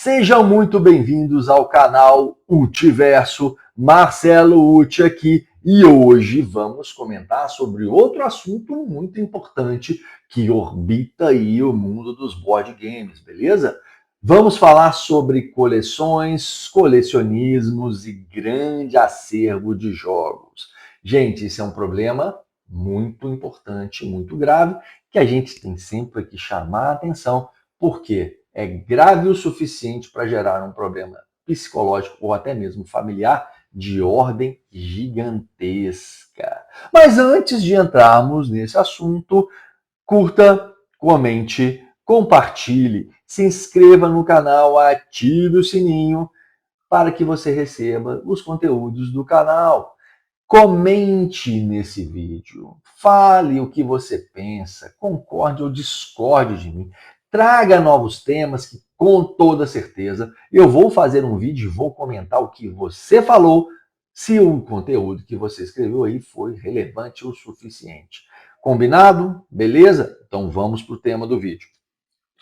Sejam muito bem-vindos ao canal Utiverso, Marcelo Uti aqui, e hoje vamos comentar sobre outro assunto muito importante que orbita aí o mundo dos board games, beleza? Vamos falar sobre coleções, colecionismos e grande acervo de jogos. Gente, isso é um problema muito importante, muito grave, que a gente tem sempre que chamar a atenção, porque é grave o suficiente para gerar um problema psicológico ou até mesmo familiar de ordem gigantesca. Mas antes de entrarmos nesse assunto, curta, comente, compartilhe, se inscreva no canal, ative o sininho para que você receba os conteúdos do canal. Comente nesse vídeo, fale o que você pensa, concorde ou discorde de mim, traga novos temas que, com toda certeza, eu vou fazer um vídeo e vou comentar o que você falou, se o conteúdo que você escreveu aí foi relevante o suficiente. Combinado? Beleza? Então vamos para o tema do vídeo.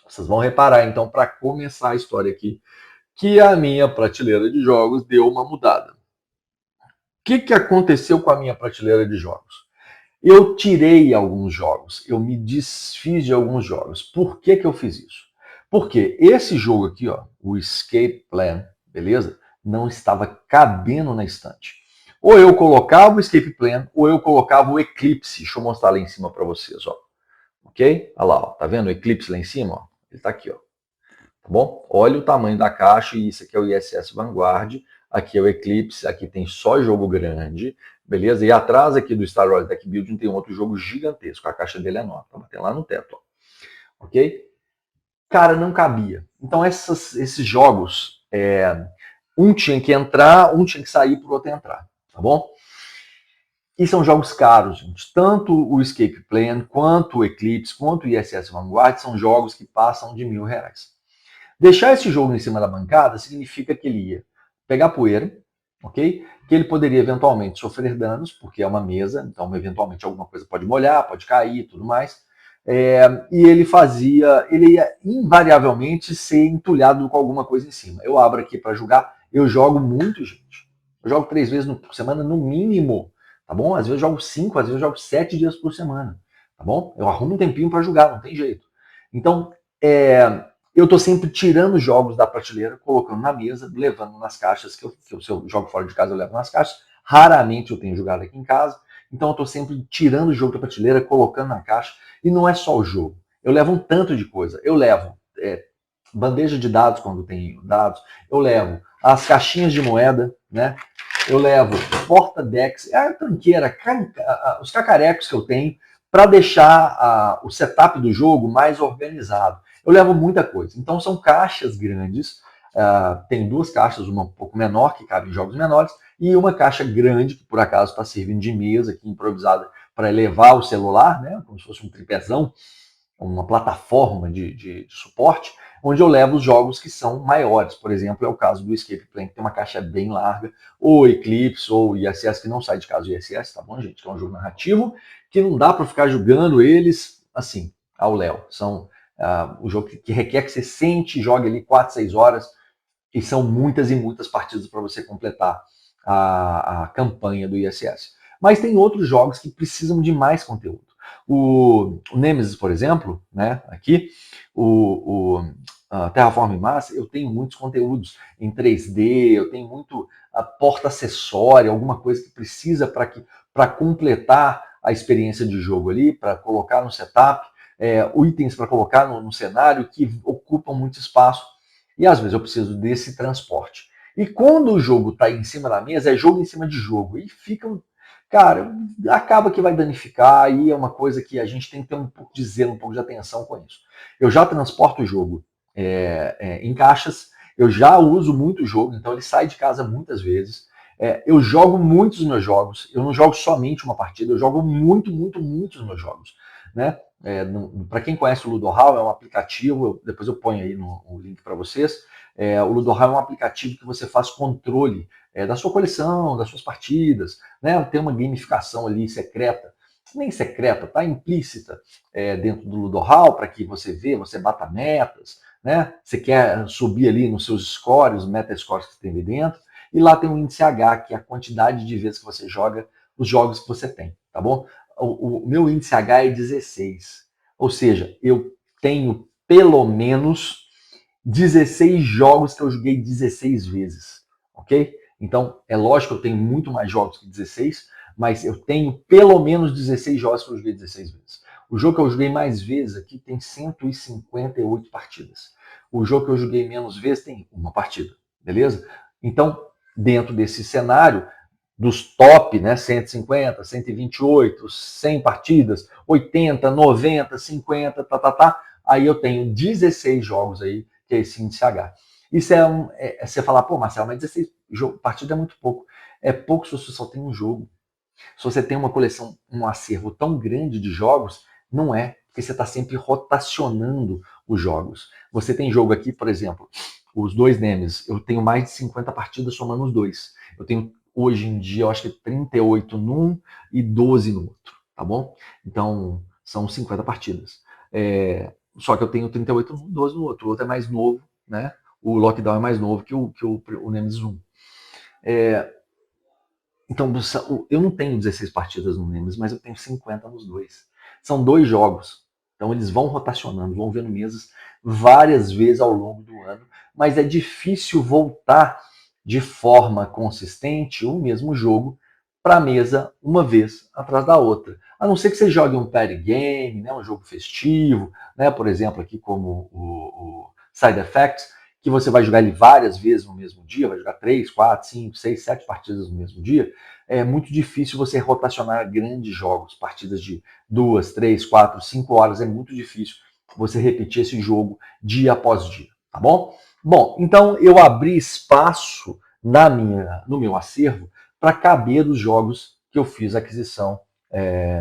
Vocês vão reparar, então, para começar a história aqui, que a minha prateleira de jogos deu uma mudada. O que aconteceu com a minha prateleira de jogos? Eu tirei alguns jogos, eu me desfiz de alguns jogos. Por que eu fiz isso? Porque esse jogo aqui, ó, o Escape Plan, beleza? Não estava cabendo na estante. Ou eu colocava o Escape Plan, ou eu colocava o Eclipse. Deixa eu mostrar lá em cima para vocês, ó. Ok? Olha lá, ó. Tá vendo o Eclipse lá em cima? Ó? Ele tá aqui, ó. Tá bom? Olha o tamanho da caixa, e isso aqui é o ISS Vanguard, aqui é o Eclipse, aqui tem só jogo grande, beleza? E atrás aqui do Star Wars Deck Building tem outro jogo gigantesco, a caixa dele é enorme, tá batendo lá no teto, ó. Ok? Cara, não cabia. Então esses jogos, um tinha que entrar, um tinha que sair para o outro entrar, tá bom? E são jogos caros, gente. Tanto o Escape Plan, quanto o Eclipse, quanto o ISS Vanguard são jogos que passam de R$1.000. Deixar esse jogo em cima da bancada significa que ele ia pegar poeira, ok? Que ele poderia eventualmente sofrer danos, porque é uma mesa, então eventualmente alguma coisa pode molhar, pode cair e tudo mais. E ele ia invariavelmente ser entulhado com alguma coisa em cima. Eu abro aqui para jogar, eu jogo muito, gente. Eu jogo 3 vezes por semana no mínimo, tá bom? Às vezes eu jogo 5, às vezes eu jogo 7 dias por semana, tá bom? Eu arrumo um tempinho para jogar, não tem jeito. Então, eu estou sempre tirando jogos da prateleira, colocando na mesa, levando nas caixas, se eu jogo fora de casa eu levo nas caixas. Raramente eu tenho jogado aqui em casa, então eu estou sempre tirando o jogo da prateleira, colocando na caixa. E não é só o jogo. Eu levo um tanto de coisa. Eu levo bandeja de dados quando tem dados, eu levo as caixinhas de moeda, né? Eu levo porta-decks, a tranqueira, os cacarecos que eu tenho para deixar o setup do jogo mais organizado. Eu levo muita coisa. Então são caixas grandes, tem 2 caixas, uma um pouco menor, que cabe em jogos menores, e uma caixa grande, que por acaso está servindo de mesa aqui, improvisada, para elevar o celular, né, como se fosse um tripézão, uma plataforma de suporte, onde eu levo os jogos que são maiores. Por exemplo, é o caso do Escape Plan, que tem uma caixa bem larga, ou Eclipse, ou ISS, que não sai de casa do ISS, tá bom, gente? Que é um jogo narrativo, que não dá para ficar jogando eles assim, ao léu. São o jogo que requer que você sente e jogue ali 4, 6 horas, e são muitas e muitas partidas para você completar a campanha do ISS. Mas tem outros jogos que precisam de mais conteúdo. O Nemesis, por exemplo, né, aqui, o Terraform Mars, eu tenho muitos conteúdos em 3D, eu tenho muito porta acessória, alguma coisa que precisa para completar a experiência de jogo ali, para colocar no setup, itens para colocar no cenário que ocupam muito espaço. E às vezes eu preciso desse transporte. E quando o jogo está em cima da mesa, é jogo em cima de jogo. E fica, cara, acaba que vai danificar, e é uma coisa que a gente tem que ter um pouco de zelo, um pouco de atenção com isso. Eu já transporto o jogo em caixas, eu já uso muito o jogo, então ele sai de casa muitas vezes. Eu jogo muitos meus jogos, eu não jogo somente uma partida, eu jogo muitos meus jogos, né? Para quem conhece o Ludohall, é um aplicativo, depois eu ponho aí o link para vocês. O Ludohall é um aplicativo que você faz controle da sua coleção, das suas partidas, né? Tem uma gamificação ali secreta nem secreta, tá implícita dentro do Ludo Hall, para que você vê, você bata metas, né? Você quer subir ali nos seus scores, os meta scores que tem ali dentro, e lá tem o índice H, que é a quantidade de vezes que você joga os jogos que você tem, tá bom? O meu índice H é 16, ou seja, eu tenho pelo menos 16 jogos que eu joguei 16 vezes, ok? Então, é lógico que eu tenho muito mais jogos que 16, mas eu tenho pelo menos 16 jogos que eu joguei 16 vezes. O jogo que eu joguei mais vezes aqui tem 158 partidas. O jogo que eu joguei menos vezes tem uma partida, beleza? Então, dentro desse cenário, dos top, né, 150, 128, 100 partidas, 80, 90, 50, aí eu tenho 16 jogos aí, que é esse índice H. Isso você falar, pô, Marcelo, mas 16 partidas é muito pouco. É pouco se você só tem um jogo. Se você tem uma coleção, um acervo tão grande de jogos, não é, porque você está sempre rotacionando os jogos. Você tem jogo aqui, por exemplo, os dois Nemesis, eu tenho mais de 50 partidas somando os dois. Eu tenho, hoje em dia, eu acho que 38 num e 12 no outro, tá bom? Então, são 50 partidas. Só que eu tenho 38 num, 12 no outro. O outro é mais novo, né? O Lockdown é mais novo que o Nemesis 1. Então, eu não tenho 16 partidas no Nemesis, mas eu tenho 50 nos dois. São dois jogos. Então, eles vão rotacionando, vão vendo mesas várias vezes ao longo do ano, mas é difícil voltar de forma consistente o mesmo jogo para a mesa uma vez atrás da outra. A não ser que você jogue um party game, né, um jogo festivo, né, por exemplo, aqui como o Side Effects, que você vai jogar ele várias vezes no mesmo dia, vai jogar 3, 4, 5, 6, 7 partidas no mesmo dia, é muito difícil você rotacionar grandes jogos, partidas de 2, 3, 4, 5 horas, é muito difícil você repetir esse jogo dia após dia, tá bom? Bom, então eu abri espaço no meu acervo para caber os jogos que eu fiz aquisição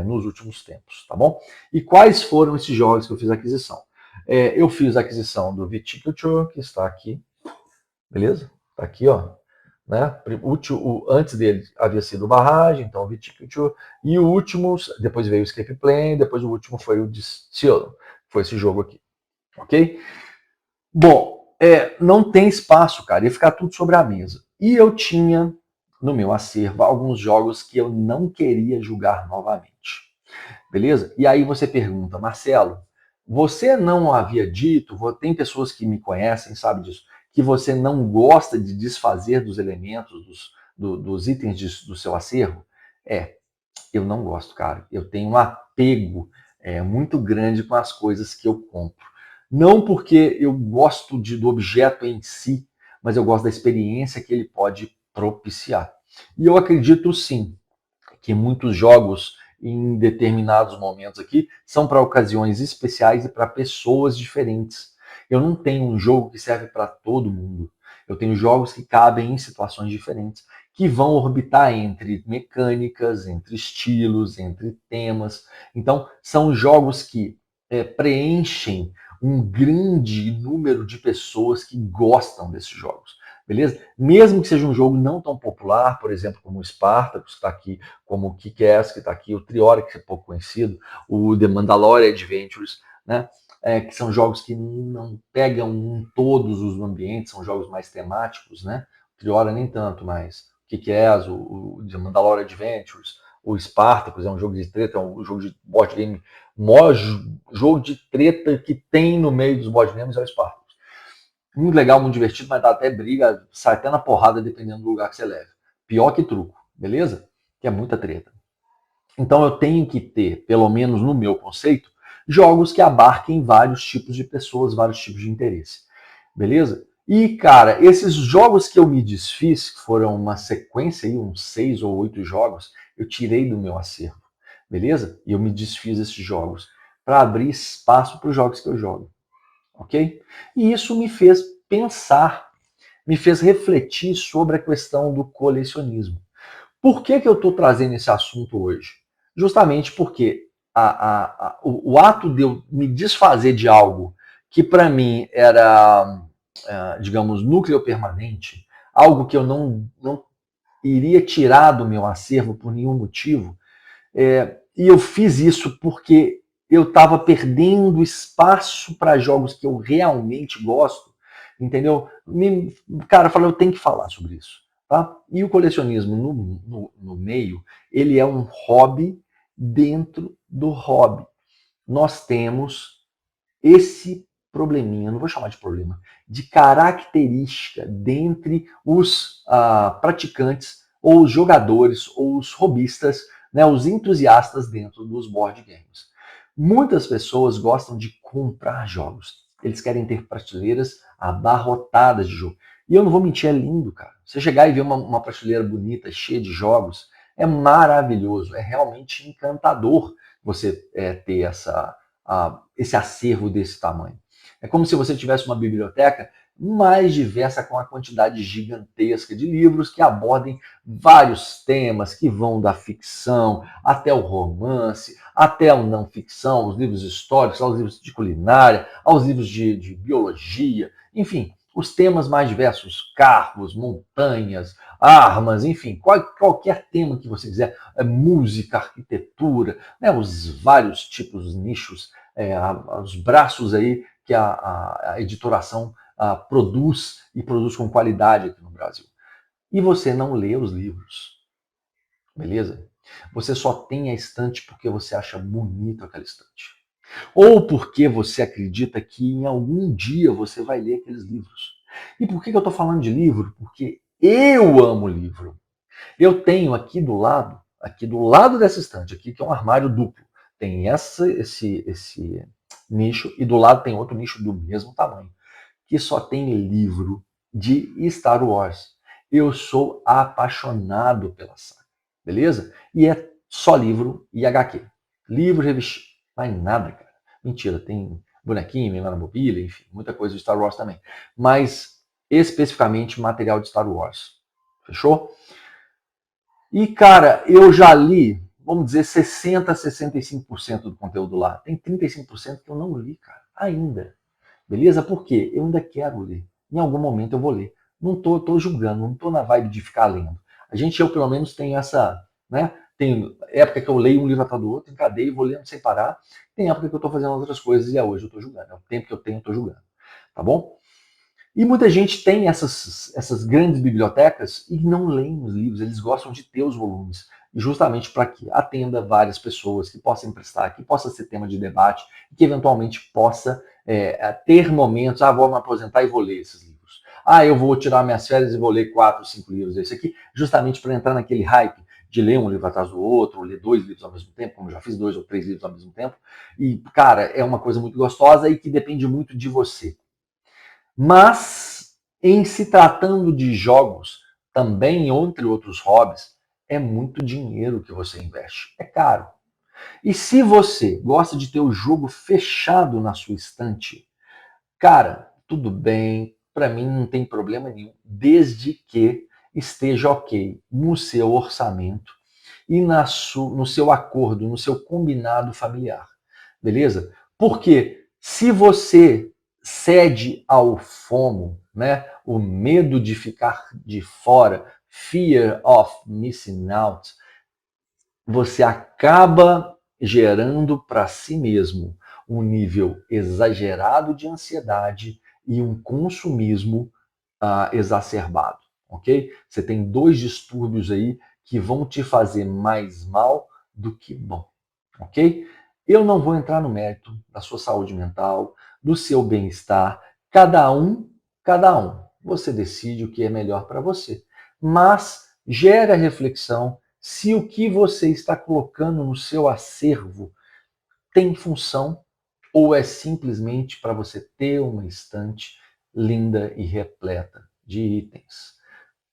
nos últimos tempos, tá bom? E quais foram esses jogos que eu fiz aquisição? Eu fiz a aquisição do Viticulture, que está aqui, beleza? Está aqui, ó. Né? Antes dele havia sido o Barragem, então o Viticulture, e o último, depois veio o Escape Plane, depois o último foi o Distill, foi esse jogo aqui, ok? Bom, não tem espaço, cara, ia ficar tudo sobre a mesa. E eu tinha no meu acervo alguns jogos que eu não queria jogar novamente, beleza? E aí você pergunta, Marcelo, você não havia dito, tem pessoas que me conhecem, sabe disso, que você não gosta de desfazer dos elementos, dos itens do seu acervo? Eu não gosto, cara. Eu tenho um apego muito grande com as coisas que eu compro. Não porque eu gosto do objeto em si, mas eu gosto da experiência que ele pode propiciar. E eu acredito sim que muitos jogos em determinados momentos aqui são para ocasiões especiais e para pessoas diferentes. Eu não tenho um jogo que serve para todo mundo. Eu tenho jogos que cabem em situações diferentes, que vão orbitar entre mecânicas, entre estilos, entre temas. Então, são jogos que preenchem um grande número de pessoas que gostam desses jogos. Beleza? Mesmo que seja um jogo não tão popular, por exemplo, como o Spartacus, que está aqui, como o Kick-Ass, que está aqui, o Triora, que é pouco conhecido, o The Mandalorian Adventures, né? Que são jogos que não pegam em todos os ambientes, são jogos mais temáticos, né? O Triora nem tanto, mas o Kick-Ass, o The Mandalorian Adventures, o Spartacus é um jogo de treta, é um jogo de board game, o maior jogo de treta que tem no meio dos board games é o Spartacus. Muito legal, muito divertido, mas dá até briga, sai até na porrada dependendo do lugar que você leva. Pior que truco, beleza? Que é muita treta. Então eu tenho que ter, pelo menos no meu conceito, jogos que abarquem vários tipos de pessoas, vários tipos de interesse. Beleza? E, cara, esses jogos que eu me desfiz, que foram uma sequência aí, uns 6 ou 8 jogos, eu tirei do meu acervo. Beleza? E eu me desfiz desses jogos para abrir espaço para os jogos que eu jogo. Ok? E isso me fez pensar, me fez refletir sobre a questão do colecionismo. Por que eu estou trazendo esse assunto hoje? Justamente porque o ato de eu me desfazer de algo que para mim era, digamos, núcleo permanente, algo que eu não iria tirar do meu acervo por nenhum motivo, E eu fiz isso porque eu estava perdendo espaço para jogos que eu realmente gosto, entendeu? Cara, eu falei, eu tenho que falar sobre isso. Tá? E o colecionismo no meio, ele é um hobby dentro do hobby. Nós temos esse probleminha, não vou chamar de problema, de característica dentre os praticantes, ou os jogadores, ou os hobbyistas, né, os entusiastas dentro dos board games. Muitas pessoas gostam de comprar jogos. Eles querem ter prateleiras abarrotadas de jogo. E eu não vou mentir, é lindo, cara. Você chegar e ver uma prateleira bonita, cheia de jogos, é maravilhoso. É realmente encantador você ter esse acervo desse tamanho. É como se você tivesse uma biblioteca mais diversa, com a quantidade gigantesca de livros que abordem vários temas, que vão da ficção até o romance, até a não ficção, os livros históricos, aos livros de culinária, aos livros de biologia, enfim, os temas mais diversos, carros, montanhas, armas, enfim, qualquer tema que você quiser, música, arquitetura, né, os vários tipos, nichos, os braços aí que a editoração produz e produz com qualidade aqui no Brasil. E você não lê os livros, beleza? Você só tem a estante porque você acha bonito aquela estante. Ou porque você acredita que em algum dia você vai ler aqueles livros. E por que eu estou falando de livro? Porque eu amo livro. Eu tenho aqui do lado dessa estante, aqui que é um armário duplo. Tem esse nicho e do lado tem outro nicho do mesmo tamanho, que só tem livro de Star Wars. Eu sou apaixonado pela saga, beleza? E é só livro e HQ. Livro, revista, mais nada, cara. Mentira, tem bonequinho, memória mobília, enfim, muita coisa de Star Wars também. Mas especificamente material de Star Wars. Fechou? E, cara, eu já li, vamos dizer, 60, 65% do conteúdo lá. Tem 35% que eu não li, cara, ainda. Beleza? Por quê? Eu ainda quero ler. Em algum momento eu vou ler. Não tô julgando, não tô na vibe de ficar lendo. Eu pelo menos tenho essa, né? Tem época que eu leio um livro atrás do outro, encadeio e vou lendo sem parar. Tem época que eu tô fazendo outras coisas e é hoje eu tô julgando. É o tempo que eu tenho, eu tô julgando. Tá bom? E muita gente tem essas grandes bibliotecas e não leem os livros, eles gostam de ter os volumes, justamente para que atenda várias pessoas, que possa emprestar, que possa ser tema de debate, que eventualmente possa ter momentos, vou me aposentar e vou ler esses livros. Eu vou tirar minhas férias e vou ler 4, 5 livros desse aqui, justamente para entrar naquele hype de ler um livro atrás do outro, ou ler 2 livros ao mesmo tempo, como eu já fiz 2 ou 3 livros ao mesmo tempo. E, cara, é uma coisa muito gostosa e que depende muito de você. Mas, em se tratando de jogos, também entre outros hobbies, é muito dinheiro que você investe. É caro. E se você gosta de ter o jogo fechado na sua estante, cara, tudo bem, para mim não tem problema nenhum, desde que esteja ok no seu orçamento e no seu acordo, no seu combinado familiar. Beleza? Porque se você cede ao FOMO, né, o medo de ficar de fora, fear of missing out, você acaba gerando para si mesmo um nível exagerado de ansiedade e um consumismo exacerbado, ok? Você tem 2 distúrbios aí que vão te fazer mais mal do que bom, ok? Eu não vou entrar no mérito da sua saúde mental, do seu bem-estar, cada um. Você decide o que é melhor para você. Mas gera reflexão se o que você está colocando no seu acervo tem função ou é simplesmente para você ter uma estante linda e repleta de itens.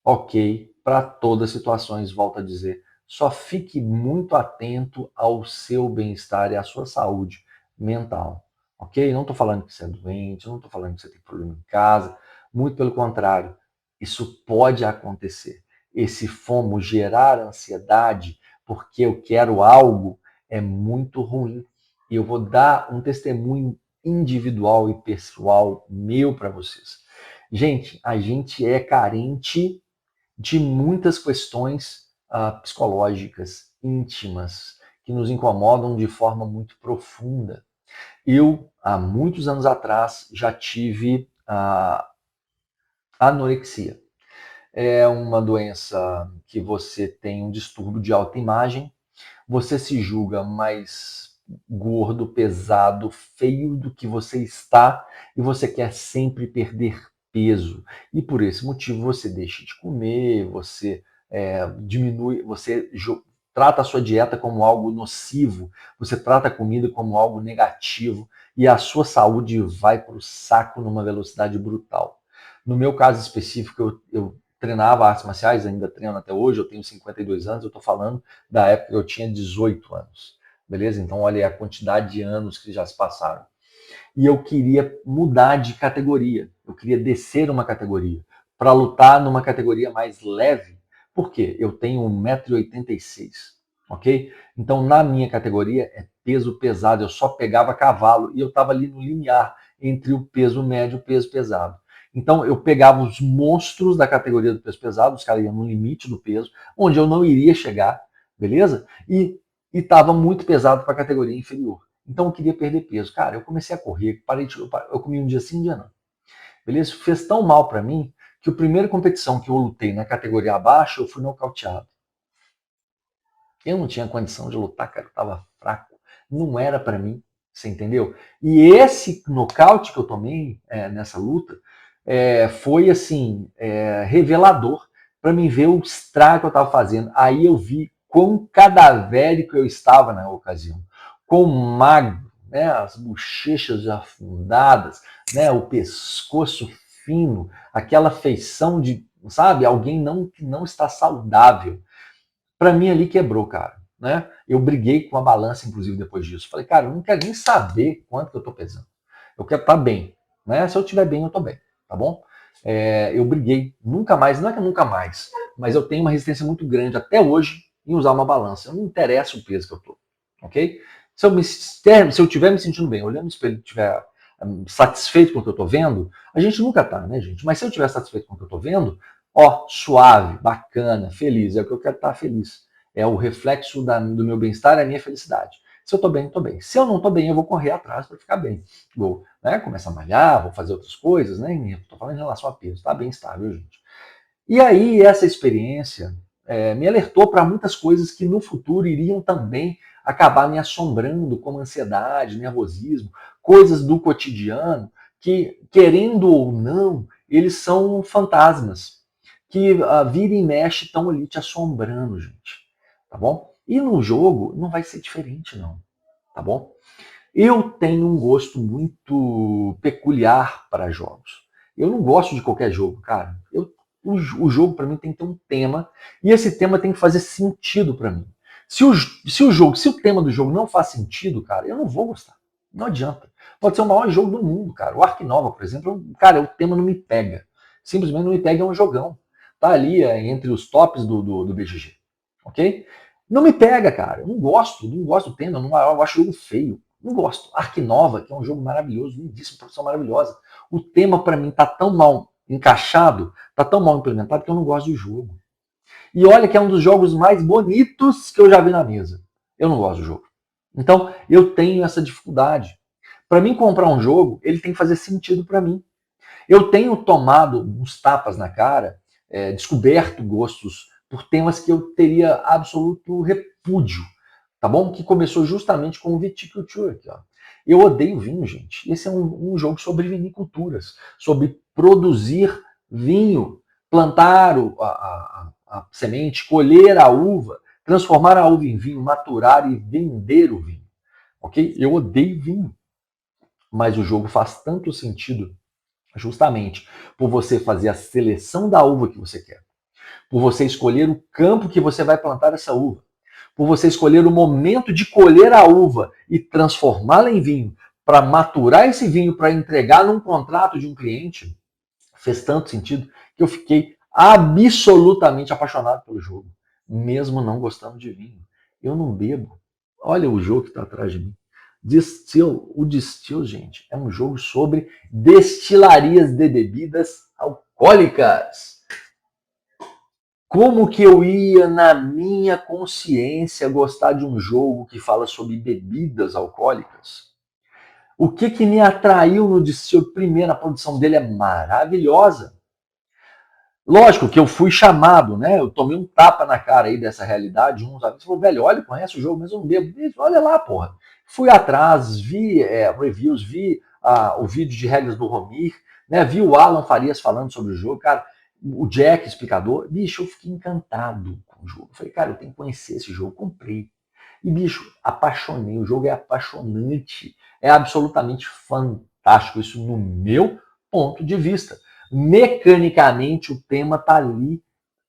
Ok, para todas as situações, volto a dizer, só fique muito atento ao seu bem-estar e à sua saúde mental. Ok? Não estou falando que você é doente, não estou falando que você tem problema em casa, muito pelo contrário, isso pode acontecer. Esse FOMO gerar ansiedade porque eu quero algo é muito ruim. E eu vou dar um testemunho individual e pessoal meu para vocês. Gente, a gente é carente de muitas questões psicológicas, íntimas, que nos incomodam de forma muito profunda. Eu, há muitos anos atrás, já tive a anorexia. É uma doença que você tem um distúrbio de autoimagem, você se julga mais gordo, pesado, feio do que você está e você quer sempre perder peso. E por esse motivo você deixa de comer, você diminui, você trata a sua dieta como algo nocivo, você trata a comida como algo negativo e a sua saúde vai para o saco numa velocidade brutal. No meu caso específico, eu treinava artes marciais, ainda treino até hoje, eu tenho 52 anos, eu estou falando da época que eu tinha 18 anos, beleza? Então olha a quantidade de anos que já se passaram. E eu queria mudar de categoria, eu queria descer uma categoria, para lutar numa categoria mais leve. Por quê? Eu tenho 1,86 m, ok? Então na minha categoria é peso pesado, eu só pegava cavalo e eu estava ali no limiar entre o peso médio e o peso pesado. Então eu pegava os monstros da categoria do peso pesado, os caras iam no limite do peso, onde eu não iria chegar, beleza? E estava muito pesado para a categoria inferior. Então eu queria perder peso. Cara, eu comecei a correr, eu comi um dia sim, um dia não. Beleza? Fez tão mal para mim que a primeira competição que eu lutei na categoria abaixo, eu fui nocauteado. Eu não tinha condição de lutar, cara, eu tava fraco. Não era para mim, você entendeu? E esse nocaute que eu tomei nessa luta foi assim revelador para mim ver o estrago que eu estava fazendo. Aí eu vi quão cadavérico eu estava na ocasião, quão magro, né, as bochechas afundadas, né, o pescoço fino, aquela feição de, sabe, alguém que não está saudável. Para mim ali quebrou, cara. Né? Eu briguei com a balança, inclusive, depois disso. Falei, cara, eu não quero nem saber quanto que eu tô pesando. Eu quero estar bem. Né? Se eu estiver bem, eu tô bem. Tá bom? Eu briguei. Nunca mais, não é que nunca mais, mas eu tenho uma resistência muito grande até hoje em usar uma balança. Não interessa o peso que eu tô. Ok? Se eu estiver me sentindo bem, olhando no espelho e estiver satisfeito com o que eu tô vendo, a gente nunca tá, né, gente? Mas se eu estiver satisfeito com o que eu tô vendo, ó, suave, bacana, feliz, é o que eu quero estar feliz. É o reflexo do meu bem-estar, é a minha felicidade. Se eu estou bem, estou bem. Se eu não estou bem, eu vou correr atrás para ficar bem. Vou começar a malhar, vou fazer outras coisas, né? Estou falando em relação a peso, tá bem estável, gente. E aí, essa experiência me alertou para muitas coisas que no futuro iriam também acabar me assombrando, como ansiedade, nervosismo, coisas do cotidiano que, querendo ou não, eles são fantasmas que vira e mexe estão ali te assombrando, gente. Tá bom? E no jogo não vai ser diferente, não. Tá bom? Eu tenho um gosto muito peculiar para jogos. Eu não gosto de qualquer jogo, cara. O jogo para mim tem que ter um tema e esse tema tem que fazer sentido para mim. Se o tema do jogo não faz sentido, cara, eu não vou gostar. Não adianta. Pode ser o maior jogo do mundo, cara. O Ark Nova, por exemplo, cara, o tema não me pega. Simplesmente não me pega, é um jogão. Tá ali entre os tops do BGG. Ok? Não me pega, cara. Eu não gosto do tema. Eu acho o jogo feio. Não gosto. Ark Nova, que é um jogo maravilhoso, lindíssimo, produção maravilhosa. O tema para mim tá tão mal encaixado, tá tão mal implementado que eu não gosto do jogo. E olha que é um dos jogos mais bonitos que eu já vi na mesa. Eu não gosto do jogo. Então, eu tenho essa dificuldade. Para mim comprar um jogo, ele tem que fazer sentido para mim. Eu tenho tomado uns tapas na cara, descoberto gostos por temas que eu teria absoluto repúdio, tá bom? Que começou justamente com o Viticulture aqui, ó. Eu odeio vinho, gente. Esse é um jogo sobre viniculturas, sobre produzir vinho, plantar a semente, colher a uva, transformar a uva em vinho, maturar e vender o vinho, ok? Eu odeio vinho, mas o jogo faz tanto sentido justamente por você fazer a seleção da uva que você quer, por você escolher o campo que você vai plantar essa uva, por você escolher o momento de colher a uva e transformá-la em vinho, para maturar esse vinho, para entregar num contrato de um cliente, fez tanto sentido que eu fiquei absolutamente apaixonado pelo jogo, mesmo não gostando de vinho. Eu não bebo. Olha o jogo que está atrás de mim. O Distill, gente, é um jogo sobre destilarias de bebidas alcoólicas. Como que eu ia, na minha consciência, gostar de um jogo que fala sobre bebidas alcoólicas? O que que me atraiu no Distiller? Primeiro, a produção dele é maravilhosa. Lógico que eu fui chamado, né? Eu tomei um tapa na cara aí dessa realidade. Uns amigos falaram, velho, olha, conhece o jogo, mas eu não bebo. Olha lá, porra. Fui atrás, vi reviews, vi o vídeo de regras do Romir, né? Vi o Alan Farias falando sobre o jogo, cara. O Jack, explicador. Bicho, eu fiquei encantado com o jogo. Eu falei, cara, eu tenho que conhecer esse jogo. Comprei. E, bicho, apaixonei. O jogo é apaixonante. É absolutamente fantástico. Isso no meu ponto de vista. Mecanicamente, o tema está ali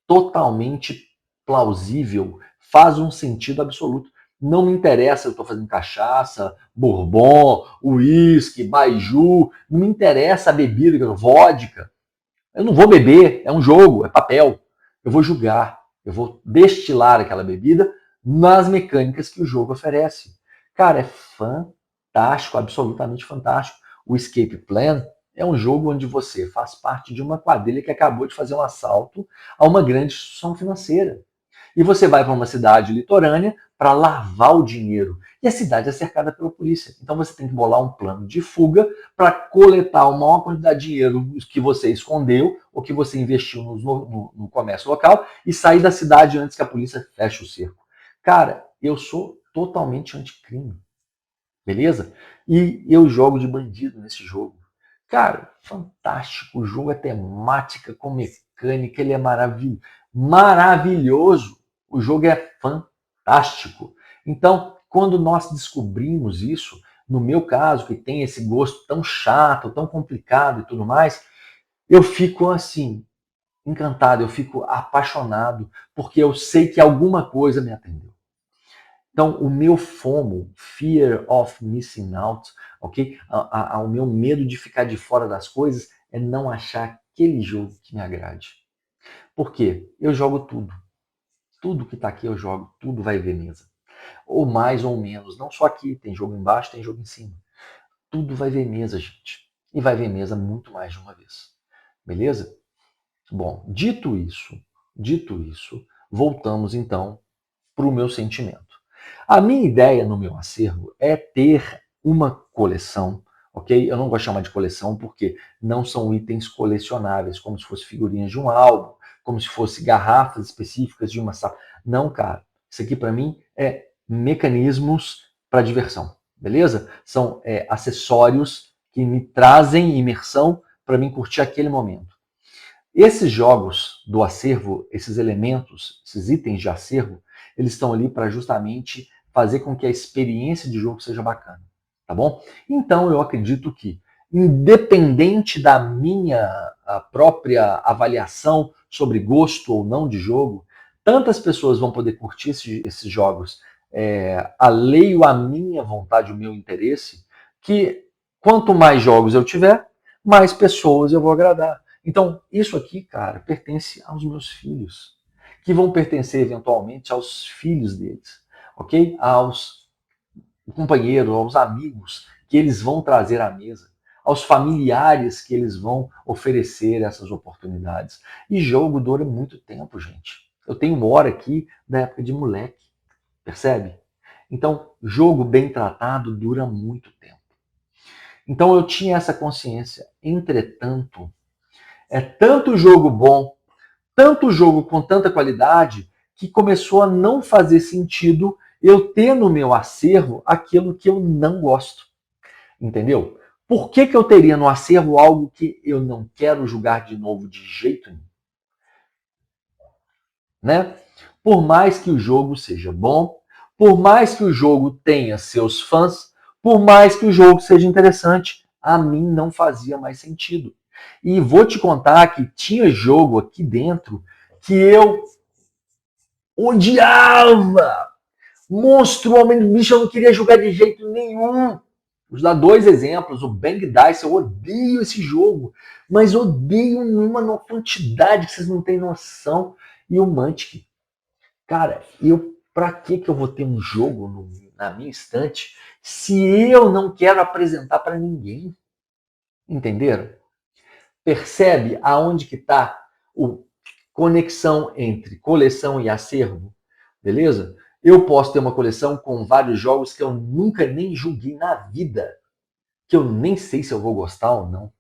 totalmente plausível, faz um sentido absoluto. Não me interessa se eu estou fazendo cachaça, bourbon, uísque, baiju, não me interessa a bebida, vodka. Eu não vou beber, é um jogo, é papel. Eu vou julgar, eu vou destilar aquela bebida nas mecânicas que o jogo oferece. Cara, é fantástico, absolutamente fantástico. O Escape Plan é um jogo onde você faz parte de uma quadrilha que acabou de fazer um assalto a uma grande instituição financeira. E você vai para uma cidade litorânea para lavar o dinheiro. E a cidade é cercada pela polícia. Então você tem que bolar um plano de fuga para coletar a maior quantidade de dinheiro que você escondeu ou que você investiu no comércio local e sair da cidade antes que a polícia feche o cerco. Cara, eu sou totalmente anticrime. Beleza? E eu jogo de bandido nesse jogo. Cara, fantástico. O jogo é temática, com mecânica, ele é maravilhoso. O jogo é fantástico. Então, quando nós descobrimos isso, no meu caso, que tem esse gosto tão chato, tão complicado e tudo mais, eu fico assim, encantado, eu fico apaixonado, porque eu sei que alguma coisa me atendeu. Então, o meu FOMO, Fear of Missing Out, ok? O meu medo de ficar de fora das coisas é não achar aquele jogo que me agrade. Por quê? Eu jogo tudo. Tudo que está aqui eu jogo, tudo vai ver mesa. Ou mais ou menos. Não só aqui, tem jogo embaixo, tem jogo em cima. Tudo vai ver mesa, gente. E vai ver mesa muito mais de uma vez. Beleza? Bom, dito isso, voltamos então para o meu sentimento. A minha ideia no meu acervo é ter uma coleção, ok? Eu não gosto de chamar de coleção porque não são itens colecionáveis, como se fosse figurinhas de um álbum, como se fosse garrafas específicas de uma sala. Não, cara. Isso aqui para mim é mecanismos para diversão, beleza? São acessórios que me trazem imersão para mim curtir aquele momento. Esses jogos do acervo, esses elementos, esses itens de acervo, eles estão ali para justamente fazer com que a experiência de jogo seja bacana, tá bom? Então eu acredito que, independente da minha própria avaliação sobre gosto ou não de jogo, tantas pessoas vão poder curtir esses jogos alheio à minha vontade, o meu interesse, que quanto mais jogos eu tiver, mais pessoas eu vou agradar. Então, isso aqui, cara, pertence aos meus filhos, que vão pertencer eventualmente aos filhos deles, ok? Aos companheiros, aos amigos que eles vão trazer à mesa, aos familiares que eles vão oferecer essas oportunidades. E jogo dura muito tempo, gente. Eu tenho uma hora aqui da época de moleque, percebe? Então, jogo bem tratado dura muito tempo. Então eu tinha essa consciência. Entretanto, é tanto jogo bom, tanto jogo com tanta qualidade, que começou a não fazer sentido eu ter no meu acervo aquilo que eu não gosto. Entendeu? Por que eu teria no acervo algo que eu não quero jogar de novo de jeito nenhum? Né? Por mais que o jogo seja bom, por mais que o jogo tenha seus fãs, por mais que o jogo seja interessante, a mim não fazia mais sentido. E vou te contar que tinha jogo aqui dentro que eu odiava. Monstrualmente, bicho, eu não queria jogar de jeito nenhum. Vou dar dois exemplos. O Bang Dice, eu odeio esse jogo, mas odeio numa quantidade que vocês não têm noção. E o Mantic, cara, pra que eu vou ter um jogo na minha estante se eu não quero apresentar para ninguém? Entenderam? Percebe aonde que está conexão entre coleção e acervo, beleza? Eu posso ter uma coleção com vários jogos que eu nunca nem joguei na vida, que eu nem sei se eu vou gostar ou não.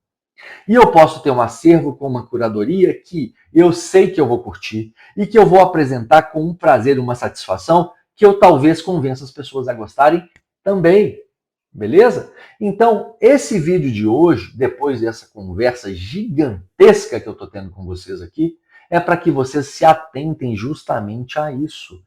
E eu posso ter um acervo com uma curadoria que eu sei que eu vou curtir e que eu vou apresentar com um prazer e uma satisfação que eu talvez convença as pessoas a gostarem também. Beleza? Então, esse vídeo de hoje, depois dessa conversa gigantesca que eu estou tendo com vocês aqui, é para que vocês se atentem justamente a isso.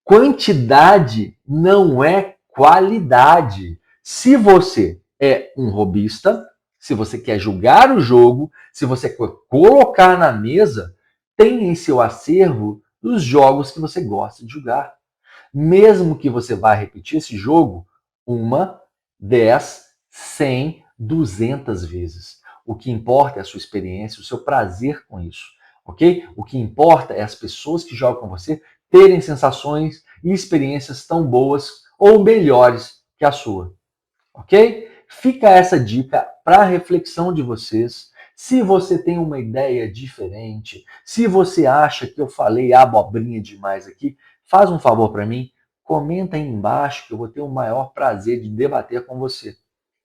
Quantidade não é qualidade. Se você é um robista, se você quer jogar o jogo, se você quer colocar na mesa, tem em seu acervo os jogos que você gosta de jogar. Mesmo que você vá repetir esse jogo 1, 10, 100, 200 vezes. O que importa é a sua experiência, o seu prazer com isso, ok? O que importa é as pessoas que jogam com você terem sensações e experiências tão boas ou melhores que a sua, ok? Fica essa dica para reflexão de vocês. Se você tem uma ideia diferente, se você acha que eu falei abobrinha demais aqui, faz um favor para mim, comenta aí embaixo que eu vou ter o maior prazer de debater com você,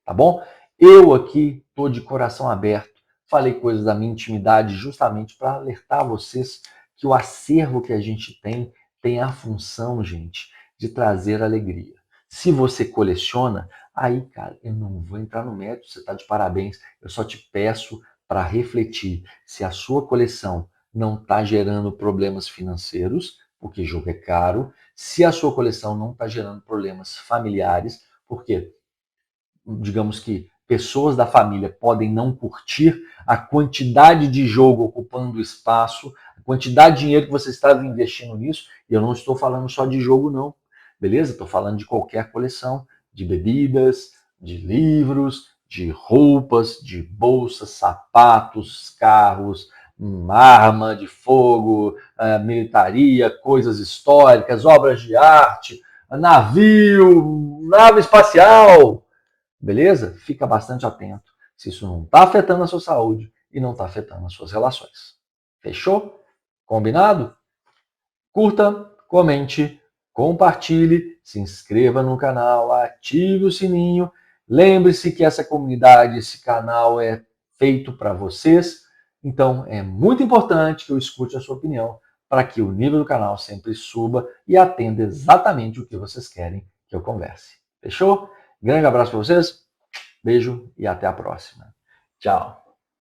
tá bom? Eu aqui estou de coração aberto, falei coisas da minha intimidade justamente para alertar vocês que o acervo que a gente tem a função, gente, de trazer alegria. Se você coleciona, aí, cara, eu não vou entrar no mérito, você está de parabéns, eu só te peço para refletir se a sua coleção não está gerando problemas financeiros, porque jogo é caro, se a sua coleção não está gerando problemas familiares, porque digamos que pessoas da família podem não curtir a quantidade de jogo ocupando espaço, a quantidade de dinheiro que você estava investindo nisso, e eu não estou falando só de jogo não, beleza? Estou falando de qualquer coleção, de bebidas, de livros, de roupas, de bolsas, sapatos, carros, arma de fogo, militaria, coisas históricas, obras de arte, navio, nave espacial, beleza? Fica bastante atento se isso não está afetando a sua saúde e não está afetando as suas relações. Fechou? Combinado? Curta, comente, compartilhe, se inscreva no canal, ative o sininho. Lembre-se que essa comunidade, esse canal é feito para vocês. Então é muito importante que eu escute a sua opinião para que o nível do canal sempre suba e atenda exatamente o que vocês querem que eu converse. Fechou? Grande abraço para vocês. Beijo e até a próxima. Tchau.